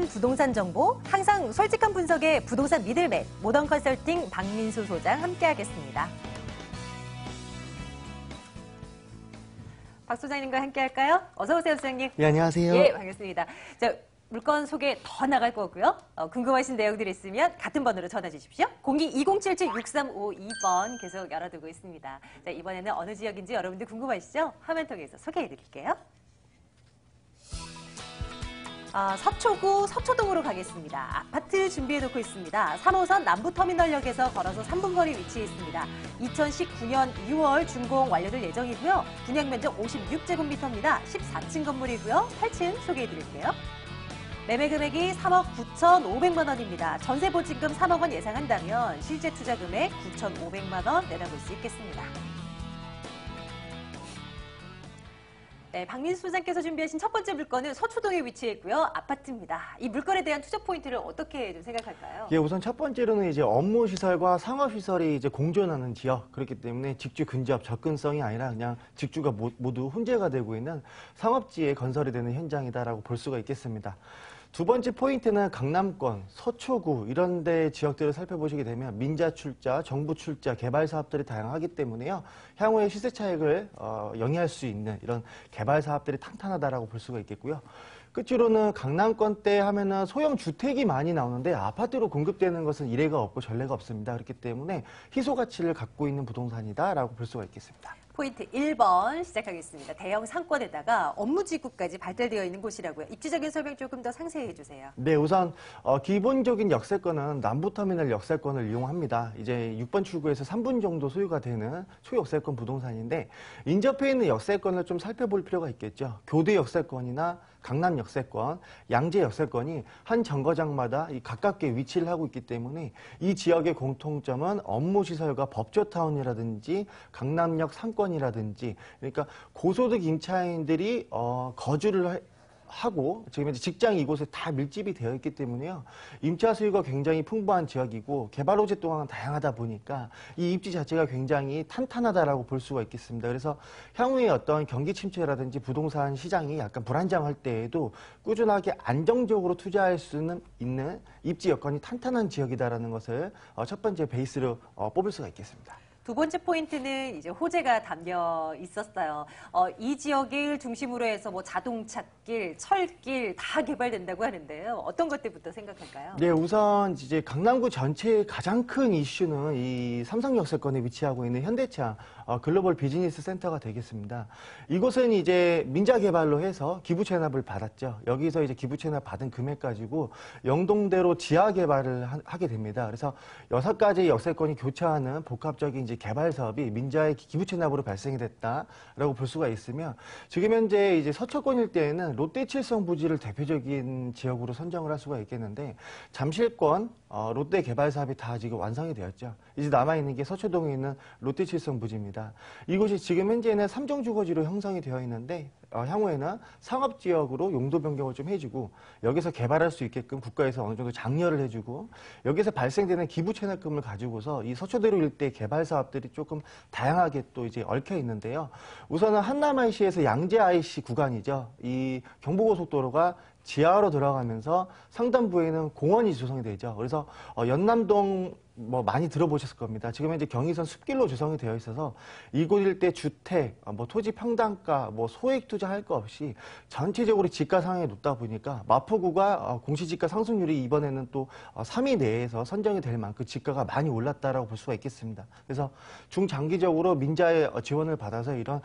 부동산 정보, 항상 솔직한 분석의 부동산 미들맨, 모던 컨설팅 박민수 소장 함께하겠습니다. 박 소장님과 함께할까요? 어서 오세요, 소장님. 네, 안녕하세요. 예, 반갑습니다. 자, 물건 소개 더 나갈 거고요. 궁금하신 내용들이 있으면 같은 번호로 전화 주십시오. 02-2077-6352번 계속 열어두고 있습니다. 자, 이번에는 어느 지역인지 여러분들 궁금하시죠? 화면 통해서 소개해드릴게요. 서초구 서초동으로 가겠습니다. 아파트 준비해놓고 있습니다. 3호선 남부터미널역에서 걸어서 3분 거리 위치해 있습니다. 2019년 2월 준공 완료될 예정이고요. 분양면적 56제곱미터입니다. 14층 건물이고요. 8층 소개해드릴게요. 매매 금액이 3억 9,500만 원입니다. 전세 보증금 3억 원 예상한다면 실제 투자 금액 9,500만 원 내다볼 수 있겠습니다. 네, 박민수 소장께서 준비하신 첫 번째 물건은 서초동에 위치해 있고요. 아파트입니다. 이 물건에 대한 투자 포인트를 어떻게 좀 생각할까요? 예, 우선 첫 번째로는 이제 업무 시설과 상업 시설이 이제 공존하는 지역, 그렇기 때문에 직주 근접 접근성이 아니라 그냥 직주가 모두 혼재가 되고 있는 상업지에 건설이 되는 현장이다라고 볼 수가 있겠습니다. 두 번째 포인트는 강남권, 서초구 이런 데 지역들을 살펴보시게 되면 민자 출자, 정부 출자, 개발 사업들이 다양하기 때문에요. 향후에 시세 차익을 영위할 수 있는 이런 개발 사업들이 탄탄하다라고 볼 수가 있겠고요. 끝으로는 강남권대 하면은 소형 주택이 많이 나오는데 아파트로 공급되는 것은 이례가 없고 전례가 없습니다. 그렇기 때문에 희소 가치를 갖고 있는 부동산이다라고 볼 수가 있겠습니다. 포인트 1번 시작하겠습니다. 대형 상권에다가 업무지구까지 발달되어 있는 곳이라고요. 입지적인 설명 조금 더 상세히 해주세요. 네, 우선 기본적인 역세권은 남부터미널 역세권을 이용합니다. 이제 6번 출구에서 3분 정도 소유가 되는 초역세권 부동산인데 인접해 있는 역세권을 좀 살펴볼 필요가 있겠죠. 교대 역세권이나 강남 역세권, 양재 역세권이 한 정거장마다 가깝게 위치를 하고 있기 때문에 이 지역의 공통점은 업무시설과 법조타운이라든지 강남역 상권이라든지 그러니까 고소득 임차인들이 거주를 하고 지금 이제 직장이 이곳에 다 밀집이 되어 있기 때문에요. 임차 수요가 굉장히 풍부한 지역이고 개발 호재 또한 다양하다 보니까 이 입지 자체가 굉장히 탄탄하다라고 볼 수가 있겠습니다. 그래서 향후에 어떤 경기 침체라든지 부동산 시장이 약간 불안정할 때에도 꾸준하게 안정적으로 투자할 수는 있는 입지 여건이 탄탄한 지역이다라는 것을 첫 번째 베이스로 뽑을 수가 있겠습니다. 두 번째 포인트는 이제 호재가 담겨 있었어요. 이 지역을 중심으로 해서 뭐 자동차길, 철길 다 개발된다고 하는데요. 어떤 것들부터 생각할까요? 네, 우선 이제 강남구 전체의 가장 큰 이슈는 이 삼성역세권에 위치하고 있는 현대차 글로벌 비즈니스 센터가 되겠습니다. 이곳은 이제 민자 개발로 해서 기부 체납을 받았죠. 여기서 이제 기부 체납 받은 금액 가지고 영동대로 지하 개발을 하게 됩니다. 그래서 6가지 역세권이 교차하는 복합적인 이제 개발 사업이 민자의 기부 체납으로 발생이 됐다라고 볼 수가 있으며 지금 현재 이제 서초권 일대에는 롯데칠성 부지를 대표적인 지역으로 선정을 할 수가 있겠는데 잠실권 롯데 개발 사업이 다 지금 완성이 되었죠. 이제 남아있는 게 서초동에 있는 롯데칠성 부지입니다. 이곳이 지금 현재는 3종 주거지로 형성이 되어 있는데 향후에는 상업지역으로 용도 변경을 좀 해주고 여기서 개발할 수 있게끔 국가에서 어느 정도 장려를 해주고 여기서 발생되는 기부 체납금을 가지고서 이 서초대로 일대 개발 사업들이 조금 다양하게 또 이제 얽혀 있는데요. 우선은 한남 IC에서 양재 IC 구간이죠. 이 경부고속도로가 지하로 들어가면서 상단부에는 공원이 조성이 되죠. 그래서 연남동 뭐 많이 들어보셨을 겁니다. 지금 현재 경의선 숲길로 조성이 되어 있어서 이곳 일대 주택, 뭐 토지 평당가, 뭐 소액 투자할 거 없이 전체적으로 지가 상황이 높다 보니까 마포구가 공시지가 상승률이 이번에는 또 3위 내에서 선정이 될 만큼 지가가 많이 올랐다라고 볼 수가 있겠습니다. 그래서 중장기적으로 민자의 지원을 받아서 이런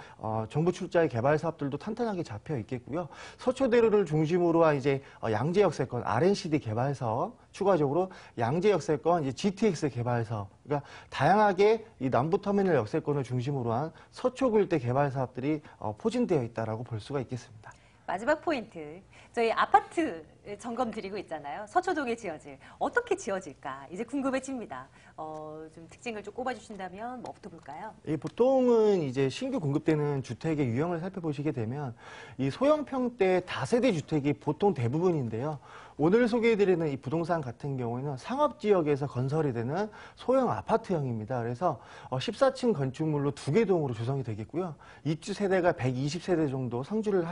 정부 출자의 개발 사업들도 탄탄하게 잡혀 있겠고요. 서초대로를 중심으로 한 이제 양재 역세권 RNCD 개발 사업, 추가적으로 양재 역세권 이제 GTX 개발 사업, 그러니까 다양하게 이 남부터미널 역세권을 중심으로 한 서초구 일대 개발 사업들이 포진되어 있다라고 볼 수가 있겠습니다. 마지막 포인트, 저희 아파트 점검 드리고 있잖아요. 서초동에 지어질, 어떻게 지어질까 이제 궁금해집니다. 좀 특징을 좀 꼽아주신다면 뭐부터 볼까요? 보통은 이제 신규 공급되는 주택의 유형을 살펴보시게 되면 이 소형평대 다세대 주택이 보통 대부분인데요. 오늘 소개해드리는 이 부동산 같은 경우에는 상업지역에서 건설이 되는 소형 아파트형입니다. 그래서 14층 건축물로 2개 동으로 조성이 되겠고요. 입주 세대가 120세대 정도 상주를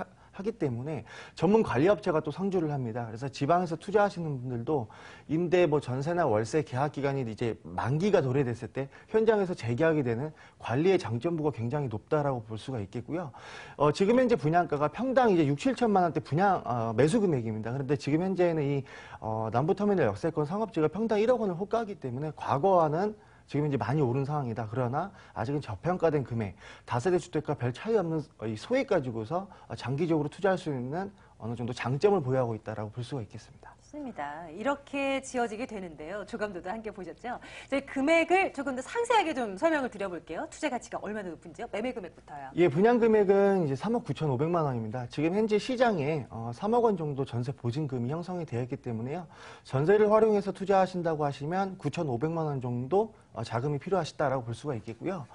하기 때문에 전문 관리업체가 또 상주를 합니다. 그래서 지방에서 투자하시는 분들도 임대, 전세나 월세 계약 기간이 이제 만기가 도래됐을 때 현장에서 재계약이 되는 관리의 장점부가 굉장히 높다라고 볼 수가 있겠고요. 지금 현재 분양가가 평당 이제 6, 7천만 원대 매수 금액입니다. 그런데 지금 현재는 이 남부터미널 역세권 상업지가 평당 1억 원을 호가하기 때문에 과거와는 지금 이제 많이 오른 상황이다. 그러나 아직은 저평가된 금액, 다세대 주택과 별 차이 없는 이 소액 가지고서 장기적으로 투자할 수 있는 어느 정도 장점을 보유하고 있다라고 볼 수가 있겠습니다. 좋습니다. 이렇게 지어지게 되는데요. 조감도도 함께 보셨죠? 저희 금액을 조금 더 상세하게 좀 설명을 드려볼게요. 투자 가치가 얼마나 높은지요? 매매 금액부터요. 예, 분양 금액은 이제 3억 9,500만 원입니다. 지금 현재 시장에 3억 원 정도 전세 보증금이 형성이 되어 있기 때문에요. 전세를 활용해서 투자하신다고 하시면 9,500만 원 정도 자금이 필요하시다라고 볼 수가 있겠고요.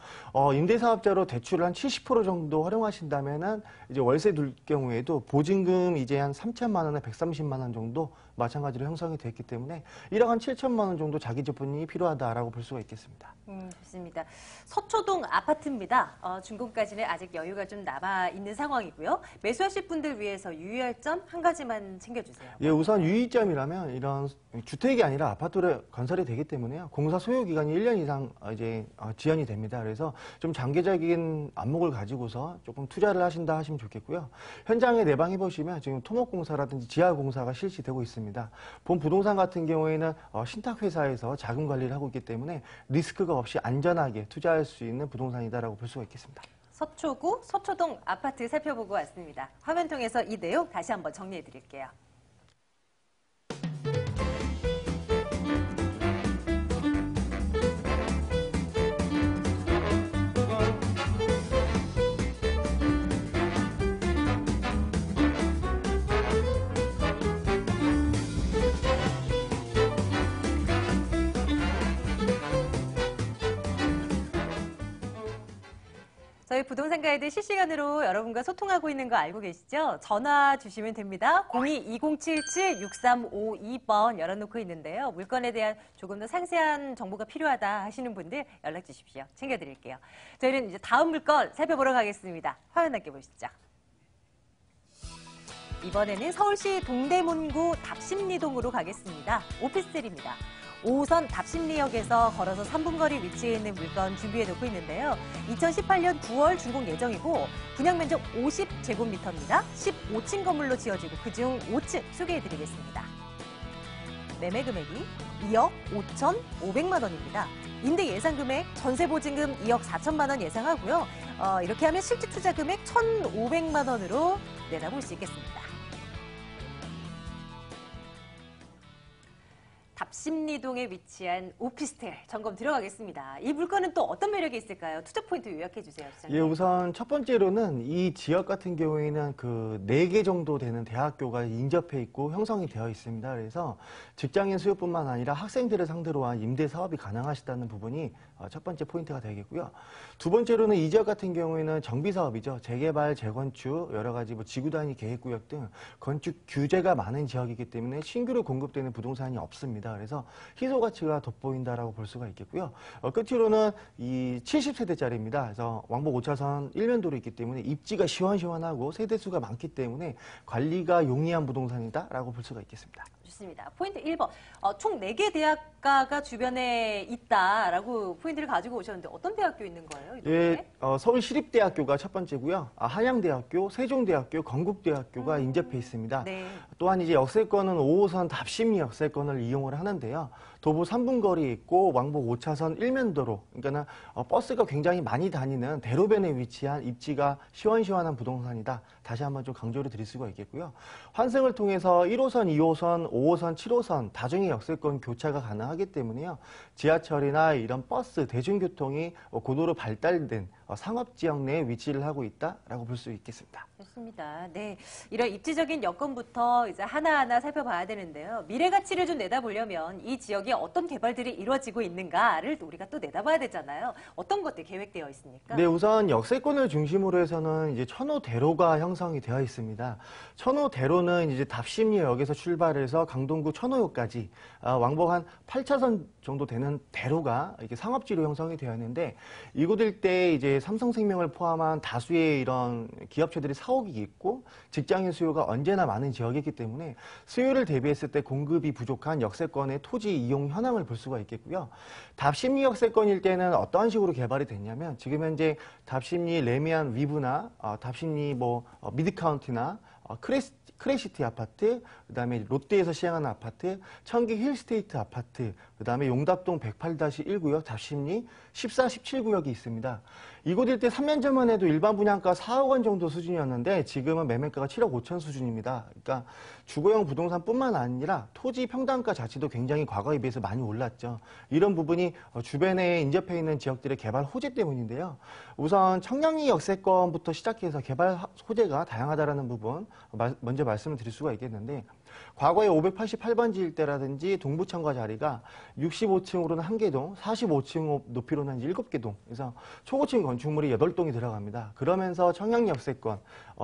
임대사업자로 대출을 한 70% 정도 활용하신다면은 이제 월세 둘 경우에도 보증금 이제 한 3천만 원에 130만 원 정도 마찬가지로 형성이 됐기 때문에 1억 한 7천만 원 정도 자기 지분이 필요하다라고 볼 수가 있겠습니다. 좋습니다. 서초동 아파트입니다. 준공까지는 아직 여유가 좀 남아 있는 상황이고요. 매수하실 분들 위해서 유의할 점 한 가지만 챙겨주세요. 예, 우선 유의점이라면 이런 주택이 아니라 아파트로 건설이 되기 때문에요. 공사 소요 기간이 1년 이상 이제 지연이 됩니다. 그래서 좀 장기적인 안목을 가지고서 조금 투자를 하신다 하시면 좋겠고요. 현장에 내방해 보시면 지금 토목공사라든지 지하공사가 실시되고 있습니다. 본 부동산 같은 경우에는 신탁회사에서 자금 관리를 하고 있기 때문에 리스크가 없이 안전하게 투자할 수 있는 부동산이다라고 볼 수가 있겠습니다. 서초구 서초동 아파트 살펴보고 왔습니다. 화면 통해서 이 내용 다시 한번 정리해 드릴게요. 저희 부동산 가이드 실시간으로 여러분과 소통하고 있는 거 알고 계시죠? 전화 주시면 됩니다. 02-2077-6352번 열어놓고 있는데요. 물건에 대한 조금 더 상세한 정보가 필요하다 하시는 분들 연락 주십시오. 챙겨드릴게요. 저희는 이제 다음 물건 살펴보러 가겠습니다. 화면 함께 보시죠. 이번에는 서울시 동대문구 답심리동으로 가겠습니다. 오피스텔입니다. 5호선 답심리역에서 걸어서 3분 거리 위치해 있는 물건 준비해 놓고 있는데요. 2018년 9월 준공 예정이고 분양 면적 50제곱미터입니다. 15층 건물로 지어지고 그중 5층 소개해 드리겠습니다. 매매 금액이 2억 5,500만 원입니다. 임대 예상 금액, 전세 보증금 2억 4천만 원 예상하고요. 이렇게 하면 실제 투자 금액 1,500만 원으로 내다볼 수 있겠습니다. 답심리동에 위치한 오피스텔 점검 들어가겠습니다. 이 물건은 또 어떤 매력이 있을까요? 투자 포인트 요약해 주세요, 시장님. 예, 우선 첫 번째로는 이 지역 같은 경우에는 그 4개 정도 되는 대학교가 인접해 있고 형성이 되어 있습니다. 그래서 직장인 수요뿐만 아니라 학생들을 상대로 한 임대 사업이 가능하시다는 부분이 첫 번째 포인트가 되겠고요. 두 번째로는 이 지역 같은 경우에는 정비 사업이죠. 재개발, 재건축, 여러 가지 지구 단위 계획구역 등 건축 규제가 많은 지역이기 때문에 신규로 공급되는 부동산이 없습니다. 그래서 희소 가치가 돋보인다라고 볼 수가 있겠고요. 끝으로는 이 70세대짜리입니다. 그래서 왕복 5차선 1면도로 있기 때문에 입지가 시원시원하고 세대수가 많기 때문에 관리가 용이한 부동산이다라고 볼 수가 있겠습니다. 좋습니다. 포인트 1번. 총 4개 대학가가 주변에 있다라고 포인트를 가지고 오셨는데 어떤 대학교 있는 거예요? 예, 서울시립대학교가 첫 번째고요. 한양대학교, 세종대학교, 건국대학교가 인접해 있습니다. 네. 또한 이제 역세권은 5호선 답심리 역세권을 이용을 하는데요. 도보 3분 거리에 있고 왕복 5차선 1면도로, 그러니까는 버스가 굉장히 많이 다니는 대로변에 위치한 입지가 시원시원한 부동산이다. 다시 한번 좀 강조를 드릴 수가 있겠고요. 환승을 통해서 1호선, 2호선, 5호선, 7호선 다중의 역세권 교차가 가능하기 때문에요. 지하철이나 이런 버스, 대중교통이 고도로 발달된 상업지역 내에 위치를 하고 있다라고 볼 수 있겠습니다. 좋습니다. 네, 이런 입지적인 여건부터 이제 하나하나 살펴봐야 되는데요. 미래 가치를 좀 내다보려면 이 지역에 어떤 개발들이 이루어지고 있는가를 우리가 또 내다봐야 되잖아요. 어떤 것들이 계획되어 있습니까? 네, 우선 역세권을 중심으로 해서는 이제 천호대로가 형성이 되어 있습니다. 천호대로는 이제 답심리역에서 출발해서 강동구 천호역까지 왕복 한 8차선 정도 되는 대로가 이렇게 상업지로 형성이 되어 있는데 이곳 일대에 이제 이제 삼성생명을 포함한 다수의 이런 기업체들이 사옥이 있고 직장인 수요가 언제나 많은 지역이기 때문에 수요를 대비했을 때 공급이 부족한 역세권의 토지 이용 현황을 볼 수가 있겠고요. 답심리 역세권 일대는 어떠한 식으로 개발이 됐냐면 지금 현재 답심리 레미안 위브나 답심리 미드카운티나 크레시티 아파트, 그다음에 롯데에서 시행하는 아파트, 청기 힐스테이트 아파트, 그다음에 용답동 108-1구역, 답심리 14, 17구역이 있습니다. 이곳 일대 3년 전만 해도 일반 분양가 4억 원 정도 수준이었는데 지금은 매매가가 7억 5천 수준입니다. 그러니까 주거용 부동산뿐만 아니라 토지 평당가 자체도 굉장히 과거에 비해서 많이 올랐죠. 이런 부분이 주변에 인접해 있는 지역들의 개발 호재 때문인데요. 우선 청량리 역세권부터 시작해서 개발 호재가 다양하다라는 부분 먼저 말씀을 드릴 수가 있겠는데 과거에 588번지 일대라든지 동부청과 자리가 65층으로는 1개 동, 45층 높이로는 7개 동, 그래서 초고층 건축물이 8동이 들어갑니다. 그러면서 청량리 역세권,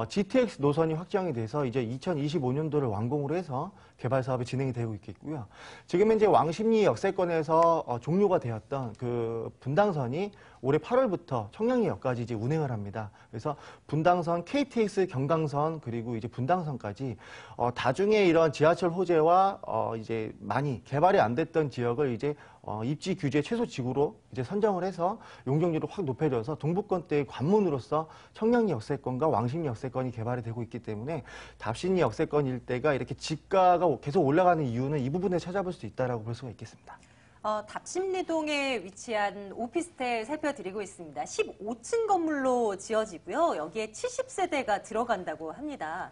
GTX 노선이 확정이 돼서 이제 2025년도를 완공으로 해서 개발 사업이 진행이 되고 있겠고요. 지금 현재 왕십리 역세권에서 종료가 되었던 그 분당선이 올해 8월부터 청량리역까지 이제 운행을 합니다. 그래서 분당선, KTX 경강선 그리고 이제 분당선까지 다중에 이런 지하철 호재와 이제 많이 개발이 안 됐던 지역을 이제 입지 규제 최소 지구로 이제 선정을 해서 용적률을 확 높여줘서 동북권대의 관문으로서 청량리 역세권과 왕십리 역세권이 개발이 되고 있기 때문에 답심리 역세권 일대가 이렇게 집가가 계속 올라가는 이유는 이 부분에 찾아볼 수 있다라고 볼 수가 있겠습니다. 답심리동에 위치한 오피스텔 살펴드리고 있습니다. 15층 건물로 지어지고요. 여기에 70세대가 들어간다고 합니다.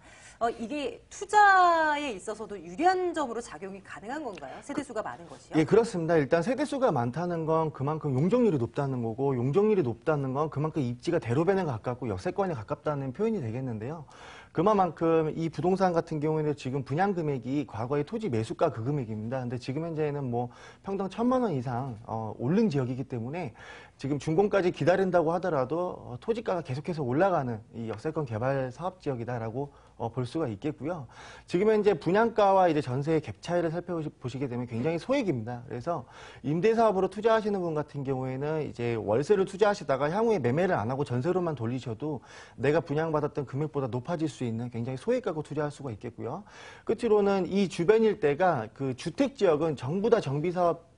이게 투자에 있어서도 유리한 점으로 작용이 가능한 건가요? 세대수가 많은 것이요? 예, 그렇습니다. 일단 세대수가 많다는 건 그만큼 용적률이 높다는 거고 용적률이 높다는 건 그만큼 입지가 대로변에 가깝고 역세권에 가깝다는 표현이 되겠는데요. 그만큼 이 부동산 같은 경우에는 지금 분양 금액이 과거의 토지 매수가 그 금액입니다. 근데 지금 현재는 뭐 평당 1,000만 원 이상 오른 지역이기 때문에 지금 준공까지 기다린다고 하더라도 토지가가 계속해서 올라가는 이 역세권 개발 사업 지역이다라고 볼 수가 있겠고요. 지금 현재 분양가와 이제 전세의 갭 차이를 살펴보시게 되면 굉장히 소액입니다. 그래서 임대 사업으로 투자하시는 분 같은 경우에는 이제 월세를 투자하시다가 향후에 매매를 안 하고 전세로만 돌리셔도 내가 분양받았던 금액보다 높아질 수 있는 굉장히 소액 가구 투자할 수가 있겠고요. 끝으로는 이 주변 일대가 그 주택 지역은 전부 다 정비 사업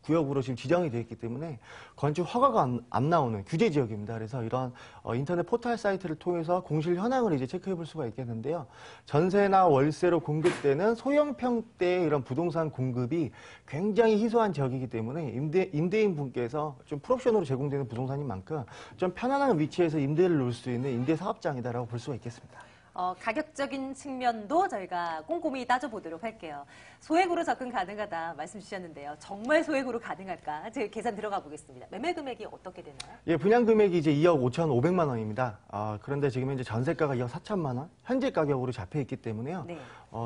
구역으로 지금 지정이 되어 있기 때문에 건축 허가가 안 나오는 규제 지역입니다. 그래서 이런 인터넷 포털 사이트를 통해서 공실 현황을 이제 체크해 볼 수가 있겠는데요. 전세나 월세로 공급되는 소형평대의 이런 부동산 공급이 굉장히 희소한 지역이기 때문에 임대인 분께서 좀 풀옵션으로 제공되는 부동산인 만큼 좀 편안한 위치에서 임대를 놓을 수 있는 임대 사업장이다라고 볼 수가 있겠습니다. 가격적인 측면도 저희가 꼼꼼히 따져보도록 할게요. 소액으로 접근 가능하다 말씀 주셨는데요. 정말 소액으로 가능할까? 제가 계산 들어가 보겠습니다. 매매 금액이 어떻게 되나요? 예, 분양 금액이 이제 2억 5,500만 원입니다. 그런데 지금 현재 전세가가 2억 4천만 원, 현재 가격으로 잡혀 있기 때문에요. 네.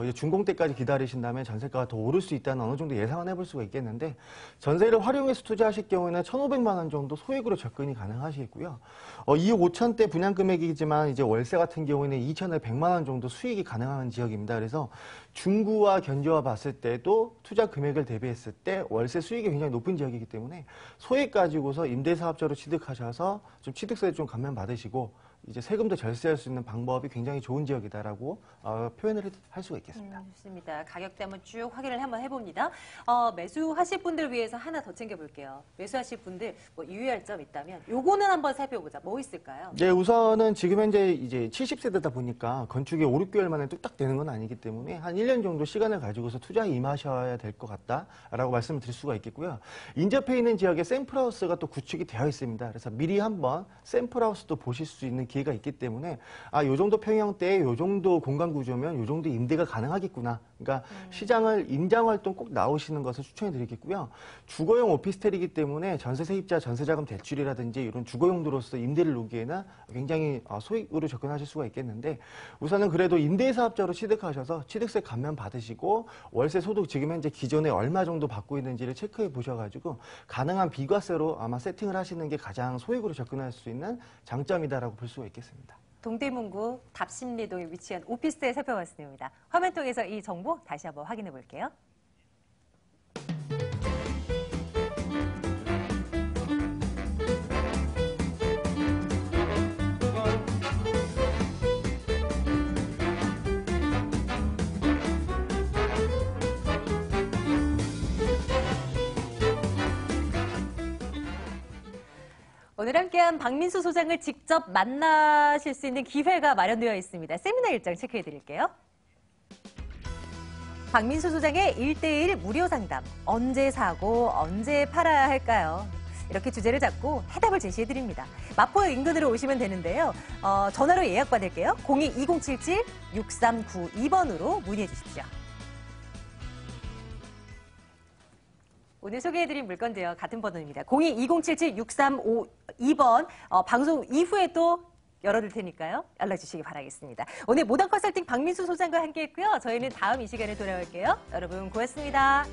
이제 준공 때까지 기다리신다면 전세가가 더 오를 수 있다는 어느 정도 예상은 해볼 수가 있겠는데 전세를 활용해서 투자하실 경우에는 1,500만 원 정도 소액으로 접근이 가능하시고요. 2억 5천대 분양 금액이지만 이제 월세 같은 경우에는 2,100만 원 정도 수익이 가능한 지역입니다. 그래서 중구와 견주와 봤을 때도 투자 금액을 대비했을 때 월세 수익이 굉장히 높은 지역이기 때문에 소액 가지고서 임대사업자로 취득하셔서 좀 취득세를 좀 감면 받으시고 이제 세금도 절세할 수 있는 방법이 굉장히 좋은 지역이다라고 표현을 할 수가 있겠습니다. 좋습니다. 가격대 한번 쭉 확인을 한번 해봅니다. 매수하실 분들 위해서 하나 더 챙겨볼게요. 매수하실 분들 뭐 유의할 점 있다면 요거는 한번 살펴보자. 뭐 있을까요? 네, 우선은 지금 현재 이제 70세대다 보니까 건축이 5, 6개월 만에 뚝딱 되는 건 아니기 때문에 한 1년 정도 시간을 가지고서 투자에 임하셔야 될 것 같다라고 말씀을 드릴 수가 있겠고요. 인접해 있는 지역에 샘플하우스가 또 구축이 되어 있습니다. 그래서 미리 한번 샘플하우스도 보실 수 있는 기회가 있기 때문에 요 정도 평형대에 요 정도 공간 구조면 요 정도 임대가 가능하겠구나. 그러니까 시장을 임장 활동 꼭 나오시는 것을 추천해 드리겠고요. 주거용 오피스텔이기 때문에 전세 세입자 전세자금 대출이라든지 이런 주거용도로서 임대를 놓기에는 굉장히 소액으로 접근하실 수가 있겠는데 우선은 그래도 임대사업자로 취득하셔서 취득세 감면 받으시고 월세 소득 지금 현재 기존에 얼마 정도 받고 있는지를 체크해 보셔가지고 가능한 비과세로 아마 세팅을 하시는 게 가장 소액으로 접근할 수 있는 장점이다라고 볼 수가 있겠습니다. 동대문구 답심리동에 위치한 오피스텔 살펴봤습니다. 화면 통해서 이 정보 다시 한번 확인해 볼게요. 오늘 함께한 박민수 소장을 직접 만나실 수 있는 기회가 마련되어 있습니다. 세미나 일정 체크해 드릴게요. 박민수 소장의 1대1 무료 상담. 언제 사고, 언제 팔아야 할까요? 이렇게 주제를 잡고 해답을 제시해 드립니다. 마포 인근으로 오시면 되는데요. 전화로 예약 받을게요. 02-2077-6392번으로 문의해 주십시오. 오늘 소개해드린 물건도요. 같은 번호입니다. 02-2077-6352번 방송 이후에 또 열어둘 테니까요. 연락 주시기 바라겠습니다. 오늘 모던 컨설팅 박민수 소장과 함께했고요. 저희는 다음 이 시간에 돌아올게요. 여러분 고맙습니다.